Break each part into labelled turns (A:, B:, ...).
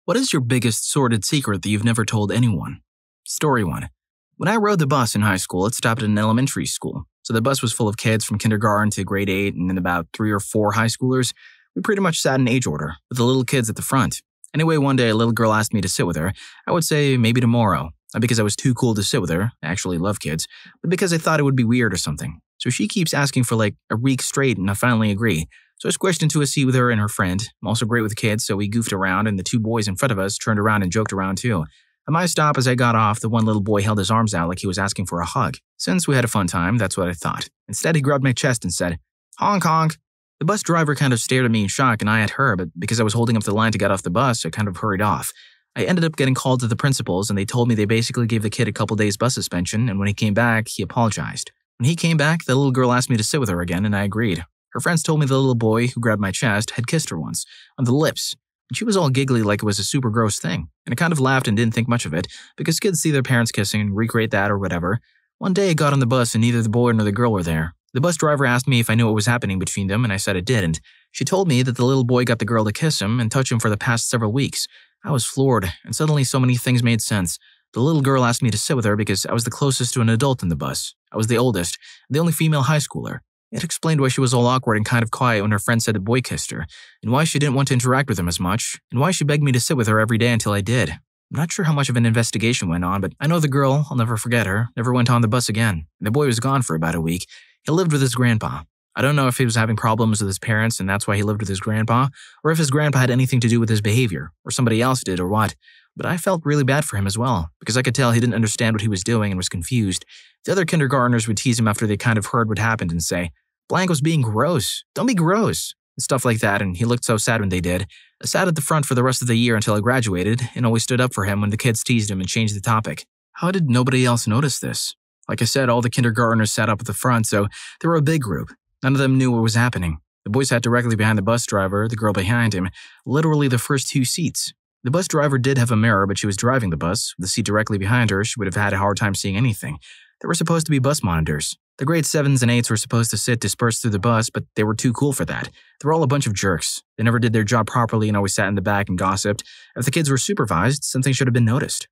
A: What is your biggest sordid secret that you've never told anyone? Story 1. When I rode the bus in high school, it stopped at an elementary school. So the bus was full of kids from kindergarten to grade 8 and then about 3 or 4 high schoolers. We pretty much sat in age order, with the little kids at the front. Anyway, one day a little girl asked me to sit with her. I would say maybe tomorrow. Not because I was too cool to sit with her, I actually love kids, but because I thought it would be weird or something. So she keeps asking for like a week straight and I finally agree. So I squished into a seat with her and her friend. I'm also great with kids, so we goofed around and the 2 boys in front of us turned around and joked around too. At my stop, as I got off, the one little boy held his arms out like he was asking for a hug. Since we had a fun time, that's what I thought. Instead, he grabbed my chest and said, "Honk honk." The bus driver kind of stared at me in shock and I at her, but because I was holding up the line to get off the bus, I kind of hurried off. I ended up getting called to the principals and they told me they basically gave the kid a couple days bus suspension, and when he came back, he apologized. When he came back, the little girl asked me to sit with her again and I agreed. Her friends told me the little boy who grabbed my chest had kissed her once, on the lips, and she was all giggly like it was a super gross thing, and I kind of laughed and didn't think much of it, because kids see their parents kissing and recreate that or whatever. One day I got on the bus and neither the boy nor the girl were there. The bus driver asked me if I knew what was happening between them and I said I didn't. She told me that the little boy got the girl to kiss him and touch him for the past several weeks. I was floored, and suddenly so many things made sense. The little girl asked me to sit with her because I was the closest to an adult in the bus. I was the oldest, the only female high schooler. It explained why she was all awkward and kind of quiet when her friend said the boy kissed her, and why she didn't want to interact with him as much, and why she begged me to sit with her every day until I did. I'm not sure how much of an investigation went on, but I know the girl, I'll never forget her, never went on the bus again. The boy was gone for about a week. He lived with his grandpa. I don't know if he was having problems with his parents and that's why he lived with his grandpa, or if his grandpa had anything to do with his behavior, or somebody else did or what. But I felt really bad for him as well, because I could tell he didn't understand what he was doing and was confused. The other kindergartners would tease him after they kind of heard what happened and say, "Blank was being gross. Don't be gross." And stuff like that, and he looked so sad when they did. I sat at the front for the rest of the year until I graduated, and always stood up for him when the kids teased him and changed the topic. How did nobody else notice this? Like I said, all the kindergartners sat up at the front, so they were a big group. None of them knew what was happening. The boy sat directly behind the bus driver, the girl behind him, literally the first 2 seats. The bus driver did have a mirror, but she was driving the bus. With the seat directly behind her, she would have had a hard time seeing anything. There were supposed to be bus monitors. The grade 7s and 8s were supposed to sit dispersed through the bus, but they were too cool for that. They were all a bunch of jerks. They never did their job properly and always sat in the back and gossiped. If the kids were supervised, something should have been noticed.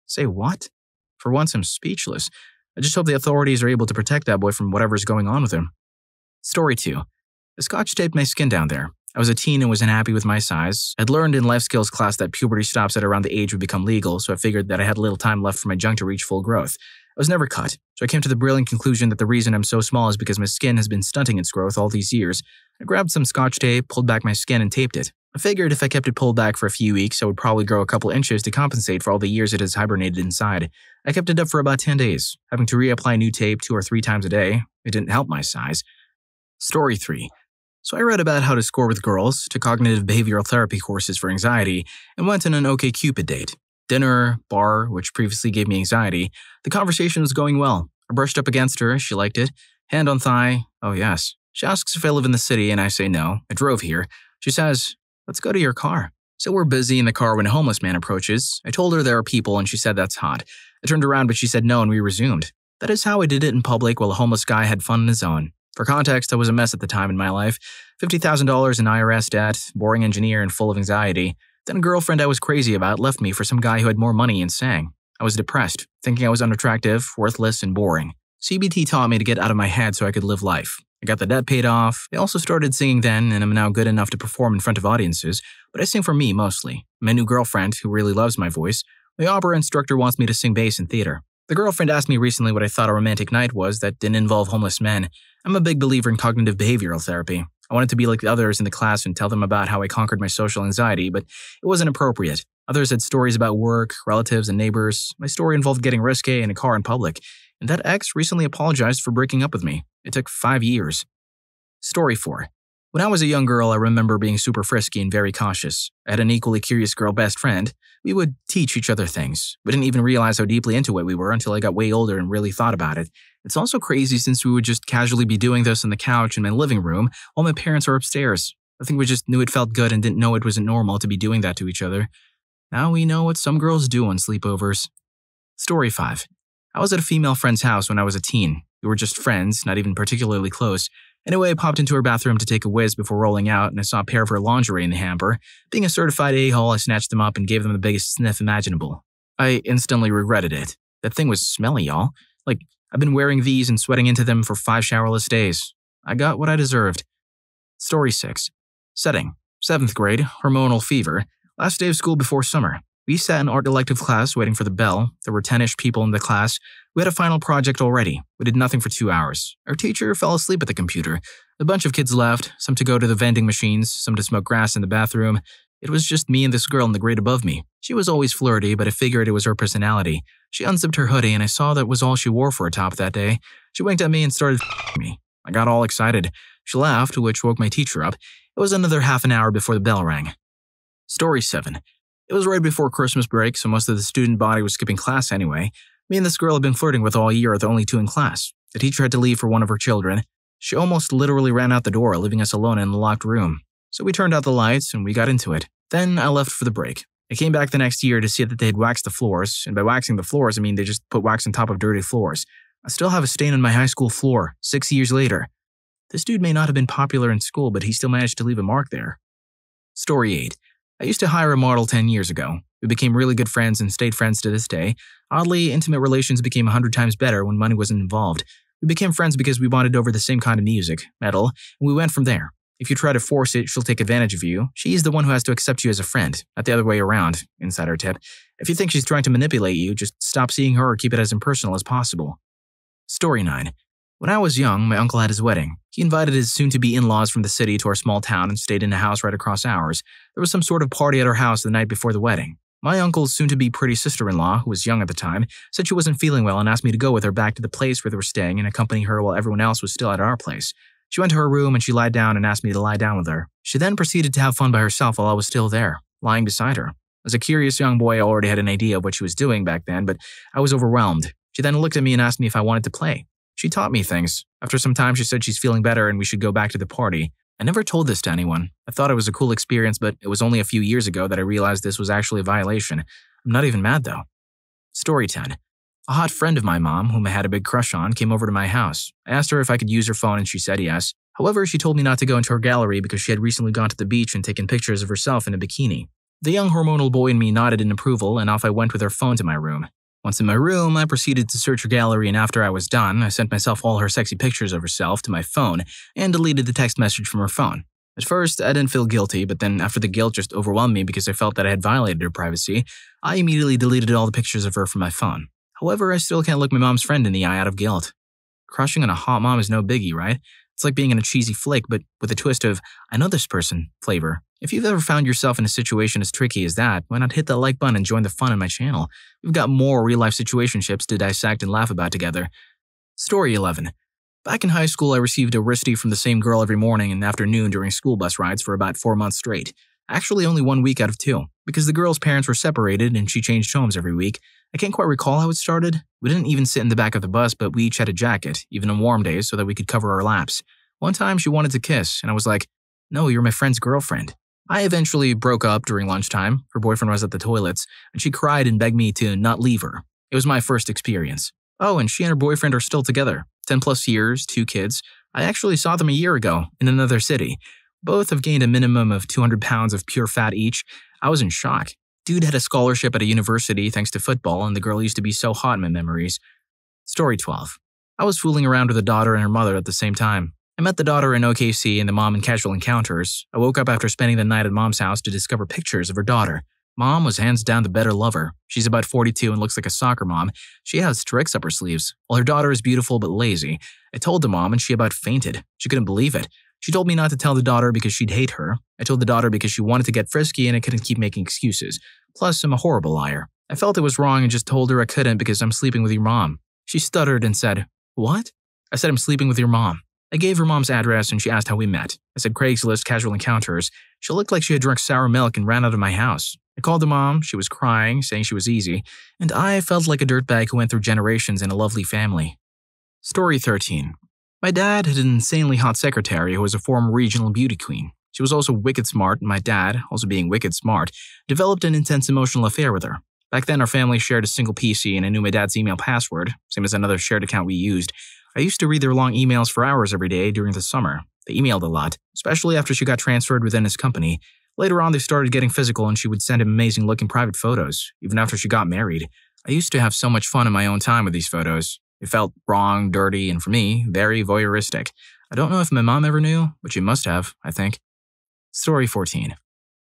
A: Say what? For once, I'm speechless. I just hope the authorities are able to protect that boy from whatever's going on with him. Story 2. I scotch taped my skin down there. I was a teen and was unhappy with my size. I'd learned in life skills class that puberty stops at around the age we become legal, so I figured that I had little time left for my junk to reach full growth. I was never cut, so I came to the brilliant conclusion that the reason I'm so small is because my skin has been stunting its growth all these years. I grabbed some scotch tape, pulled back my skin, and taped it. I figured if I kept it pulled back for a few weeks, I would probably grow a couple inches to compensate for all the years it has hibernated inside. I kept it up for about 10 days, having to reapply new tape 2 or 3 times a day. It didn't help my size. Story 3. So I read about how to score with girls, took cognitive behavioral therapy courses for anxiety, and went on an OkCupid date. Dinner, bar, which previously gave me anxiety. The conversation was going well. I brushed up against her, she liked it. Hand on thigh, oh yes. She asks if I live in the city and I say no. I drove here. She says, "Let's go to your car." So we're busy in the car when a homeless man approaches. I told her there are people and she said that's hot. I turned around but she said no and we resumed. That is how I did it in public while a homeless guy had fun on his own. For context, I was a mess at the time in my life. $50,000 in IRS debt, boring engineer, and full of anxiety. Then a girlfriend I was crazy about left me for some guy who had more money and sang. I was depressed, thinking I was unattractive, worthless, and boring. CBT taught me to get out of my head so I could live life. I got the debt paid off. I also started singing then, and I'm now good enough to perform in front of audiences, but I sing for me mostly. My new girlfriend, who really loves my voice, my opera instructor wants me to sing bass in theater. The girlfriend asked me recently what I thought a romantic night was that didn't involve homeless men. I'm a big believer in cognitive behavioral therapy. I wanted to be like the others in the class and tell them about how I conquered my social anxiety, but it wasn't appropriate. Others had stories about work, relatives, and neighbors. My story involved getting risque in a car in public, and that ex recently apologized for breaking up with me. It took 5 years. Story 4. When I was a young girl, I remember being super frisky and very cautious. I had an equally curious girl best friend. We would teach each other things. We didn't even realize how deeply into it we were until I got way older and really thought about it. It's also crazy since we would just casually be doing this on the couch in my living room while my parents were upstairs. I think we just knew it felt good and didn't know it wasn't normal to be doing that to each other. Now we know what some girls do on sleepovers. Story 5. I was at a female friend's house when I was a teen. We were just friends, not even particularly close. Anyway, I popped into her bathroom to take a whiz before rolling out, and I saw a pair of her lingerie in the hamper. Being a certified a-hole, I snatched them up and gave them the biggest sniff imaginable. I instantly regretted it. That thing was smelly, y'all. Like, I've been wearing these and sweating into them for 5 showerless days. I got what I deserved. Story 6. Setting. 7th grade, hormonal fever. Last day of school before summer. We sat in art elective class waiting for the bell. There were 10-ish people in the class. We had a final project already. We did nothing for 2 hours. Our teacher fell asleep at the computer. A bunch of kids left, some to go to the vending machines, some to smoke grass in the bathroom. It was just me and this girl in the grade above me. She was always flirty, but I figured it was her personality. She unzipped her hoodie and I saw that was all she wore for a top that day. She winked at me and started me. I got all excited. She laughed, which woke my teacher up. It was another half an hour before the bell rang. Story 7. It was right before Christmas break, so most of the student body was skipping class anyway. Me and this girl had been flirting with all year, the only 2 in class. The teacher had to leave for one of her children. She almost literally ran out the door, leaving us alone in the locked room. So we turned out the lights and we got into it. Then I left for the break. I came back the next year to see that they had waxed the floors, and by waxing the floors, I mean they just put wax on top of dirty floors. I still have a stain on my high school floor, 6 years later. This dude may not have been popular in school, but he still managed to leave a mark there. Story 8. I used to hire a model 10 years ago. We became really good friends and stayed friends to this day. Oddly, intimate relations became 100 times better when money wasn't involved. We became friends because we bonded over the same kind of music, metal, and we went from there. If you try to force it, she'll take advantage of you. She's the one who has to accept you as a friend, not the other way around. Insider tip. If you think she's trying to manipulate you, just stop seeing her or keep it as impersonal as possible. Story 9. When I was young, my uncle had his wedding. He invited his soon-to-be in-laws from the city to our small town and stayed in a house right across ours. There was some sort of party at our house the night before the wedding. My uncle's soon-to-be pretty sister-in-law, who was young at the time, said she wasn't feeling well and asked me to go with her back to the place where they were staying and accompany her while everyone else was still at our place. She went to her room and she lied down and asked me to lie down with her. She then proceeded to have fun by herself while I was still there, lying beside her. As a curious young boy, I already had an idea of what she was doing back then, but I was overwhelmed. She then looked at me and asked me if I wanted to play. She taught me things. After some time, she said she's feeling better and we should go back to the party. I never told this to anyone. I thought it was a cool experience, but it was only a few years ago that I realized this was actually a violation. I'm not even mad, though. Story 10. A hot friend of my mom, whom I had a big crush on, came over to my house. I asked her if I could use her phone and she said yes. However, she told me not to go into her gallery because she had recently gone to the beach and taken pictures of herself in a bikini. The young hormonal boy in me nodded in approval and off I went with her phone to my room. Once in my room, I proceeded to search her gallery and after I was done, I sent myself all her sexy pictures of herself to my phone and deleted the text message from her phone. At first, I didn't feel guilty, but then after the guilt just overwhelmed me because I felt that I had violated her privacy, I immediately deleted all the pictures of her from my phone. However, I still can't look my mom's friend in the eye out of guilt. Crushing on a hot mom is no biggie, right? It's like being in a cheesy flick, but with a twist of, I know this person, flavor. If you've ever found yourself in a situation as tricky as that, why not hit that like button and join the fun in my channel? We've got more real-life situationships to dissect and laugh about together. Story 11. Back in high school, I received a wristy from the same girl every morning and afternoon during school bus rides for about 4 months straight. Actually, only 1 week out of 2, because the girl's parents were separated and she changed homes every week. I can't quite recall how it started. We didn't even sit in the back of the bus, but we each had a jacket, even on warm days, so that we could cover our laps. One time, she wanted to kiss, and I was like, no, you're my friend's girlfriend. I eventually broke up during lunchtime. Her boyfriend was at the toilets, and she cried and begged me to not leave her. It was my first experience. Oh, and she and her boyfriend are still together. 10 plus years, 2 kids. I actually saw them a year ago, in another city. Both have gained a minimum of 200 pounds of pure fat each. I was in shock. Dude had a scholarship at a university thanks to football, and the girl used to be so hot in my memories. Story 12. I was fooling around with the daughter and her mother at the same time. I met the daughter in OKC and the mom in casual encounters. I woke up after spending the night at mom's house to discover pictures of her daughter. Mom was hands down the better lover. She's about 42 and looks like a soccer mom. She has tricks up her sleeves, while her daughter is beautiful but lazy. I told the mom and she about fainted. She couldn't believe it. She told me not to tell the daughter because she'd hate her. I told the daughter because she wanted to get frisky and I couldn't keep making excuses. Plus, I'm a horrible liar. I felt it was wrong and just told her I couldn't because I'm sleeping with your mom. She stuttered and said, "What?" I said, "I'm sleeping with your mom." I gave her mom's address and she asked how we met. I said Craigslist casual encounters. She looked like she had drunk sour milk and ran out of my house. I called the mom, she was crying, saying she was easy, and I felt like a dirtbag who went through generations in a lovely family. Story 13. My dad had an insanely hot secretary who was a former regional beauty queen. She was also wicked smart, and my dad, also being wicked smart, developed an intense emotional affair with her. Back then, our family shared a single PC and I knew my dad's email password, same as another shared account we used. I used to read their long emails for hours every day during the summer. They emailed a lot, especially after she got transferred within his company. Later on, they started getting physical and she would send him amazing-looking private photos, even after she got married. I used to have so much fun in my own time with these photos. It felt wrong, dirty, and for me, very voyeuristic. I don't know if my mom ever knew, but she must have, I think. Story 14.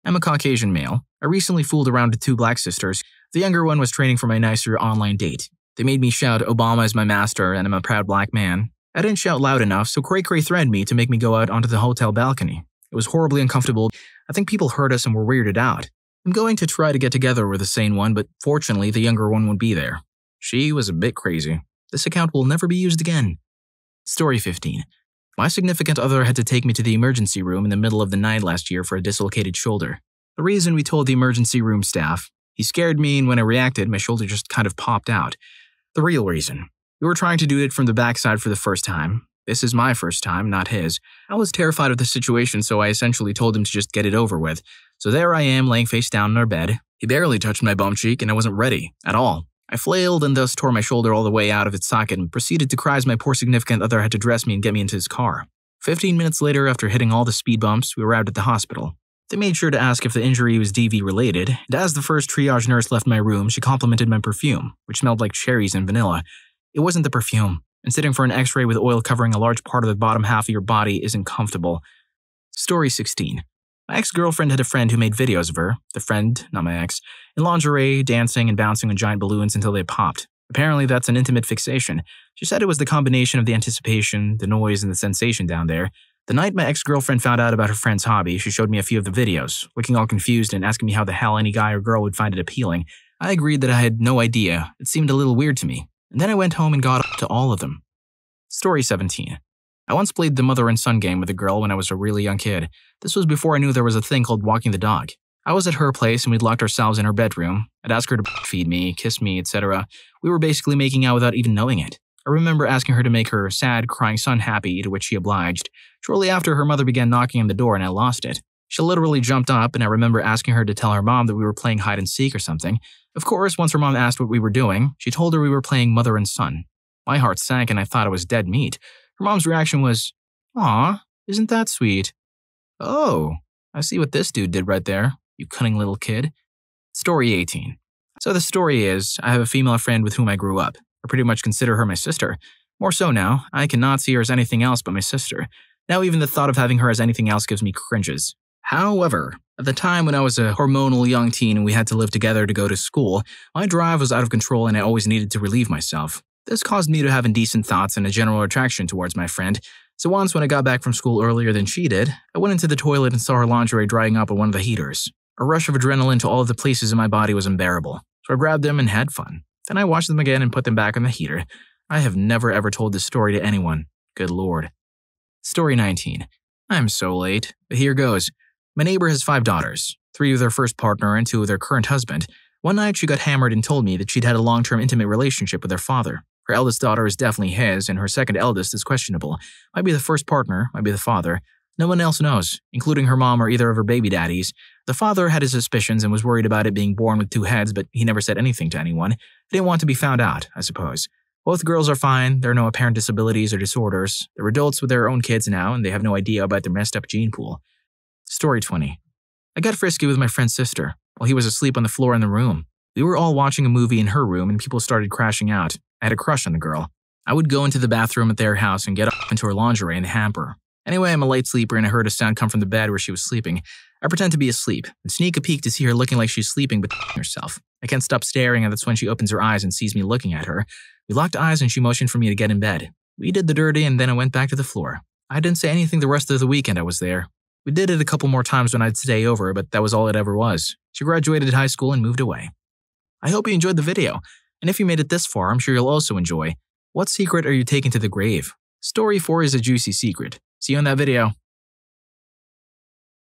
A: I'm a Caucasian male. I recently fooled around with 2 black sisters. The younger one was training for my nicer online date. They made me shout, "Obama is my master and I'm a proud black man." I didn't shout loud enough, so Cray Cray threatened me to make me go out onto the hotel balcony. It was horribly uncomfortable. I think people heard us and were weirded out. I'm going to try to get together with the sane one, but fortunately the younger one won't be there. She was a bit crazy. This account will never be used again. Story 15. My significant other had to take me to the emergency room in the middle of the night last year for a dislocated shoulder. The reason we told the emergency room staff, he scared me and when I reacted, my shoulder just kind of popped out. The real reason. We were trying to do it from the backside for the first time. This is my first time, not his. I was terrified of the situation, so I essentially told him to just get it over with. So there I am, laying face down in our bed. He barely touched my bum cheek, and I wasn't ready, at all. I flailed and thus tore my shoulder all the way out of its socket and proceeded to cry as my poor significant other had to dress me and get me into his car. 15 minutes later, after hitting all the speed bumps, we arrived at the hospital. They made sure to ask if the injury was DV-related, and as the first triage nurse left my room, she complimented my perfume, which smelled like cherries and vanilla. It wasn't the perfume, and sitting for an x-ray with oil covering a large part of the bottom half of your body isn't comfortable. Story 16. My ex-girlfriend had a friend who made videos of her, the friend, not my ex, in lingerie, dancing and bouncing on giant balloons until they popped. Apparently that's an intimate fixation. She said it was the combination of the anticipation, the noise, and the sensation down there. The night my ex-girlfriend found out about her friend's hobby, she showed me a few of the videos, looking all confused and asking me how the hell any guy or girl would find it appealing. I agreed that I had no idea. It seemed a little weird to me. And then I went home and got up to all of them. Story 17. I once played the mother and son game with a girl when I was a really young kid. This was before I knew there was a thing called walking the dog. I was at her place and we'd locked ourselves in her bedroom. I'd ask her to feed me, kiss me, etc. We were basically making out without even knowing it. I remember asking her to make her sad, crying son happy, to which she obliged. Shortly after, her mother began knocking on the door and I lost it. She literally jumped up and I remember asking her to tell her mom that we were playing hide and seek or something. Of course, once her mom asked what we were doing, she told her we were playing mother and son. My heart sank and I thought it was dead meat. Her mom's reaction was, "Aw, isn't that sweet?" "Oh, I see what this dude did right there, you cunning little kid." Story 18. So the story is, I have a female friend with whom I grew up. I pretty much consider her my sister. More so now, I cannot see her as anything else but my sister. Now even the thought of having her as anything else gives me cringes. However, at the time when I was a hormonal young teen and we had to live together to go to school, my drive was out of control and I always needed to relieve myself. This caused me to have indecent thoughts and a general attraction towards my friend. So once when I got back from school earlier than she did, I went into the toilet and saw her lingerie drying up on one of the heaters. A rush of adrenaline to all of the places in my body was unbearable, so I grabbed them and had fun. Then I washed them again and put them back on the heater. I have never ever told this story to anyone. Good lord. Story 19. I'm so late, but here goes. My neighbor has 5 daughters, 3 with her first partner and 2 with her current husband. One night she got hammered and told me that she'd had a long-term intimate relationship with her father. Her eldest daughter is definitely his, and her second eldest is questionable. Might be the first partner, might be the father. No one else knows, including her mom or either of her baby daddies. The father had his suspicions and was worried about it being born with 2 heads, but he never said anything to anyone. He didn't want to be found out, I suppose. Both girls are fine, there are no apparent disabilities or disorders. They're adults with their own kids now, and they have no idea about their messed up gene pool. Story 20. I got frisky with my friend's sister while he was asleep on the floor in the room. We were all watching a movie in her room and people started crashing out. I had a crush on the girl. I would go into the bathroom at their house and get up into her lingerie in the hamper. Anyway, I'm a light sleeper and I heard a sound come from the bed where she was sleeping. I pretend to be asleep and sneak a peek to see her looking like she's sleeping but herself. I can't stop staring and that's when she opens her eyes and sees me looking at her. We locked eyes and she motioned for me to get in bed. We did the dirty and then I went back to the floor. I didn't say anything the rest of the weekend I was there. We did it a couple more times when I'd stay over, but that was all it ever was. She graduated high school and moved away. I hope you enjoyed the video, and if you made it this far, I'm sure you'll also enjoy. What secret are you taking to the grave? Story 4 is a juicy secret. See you in that video.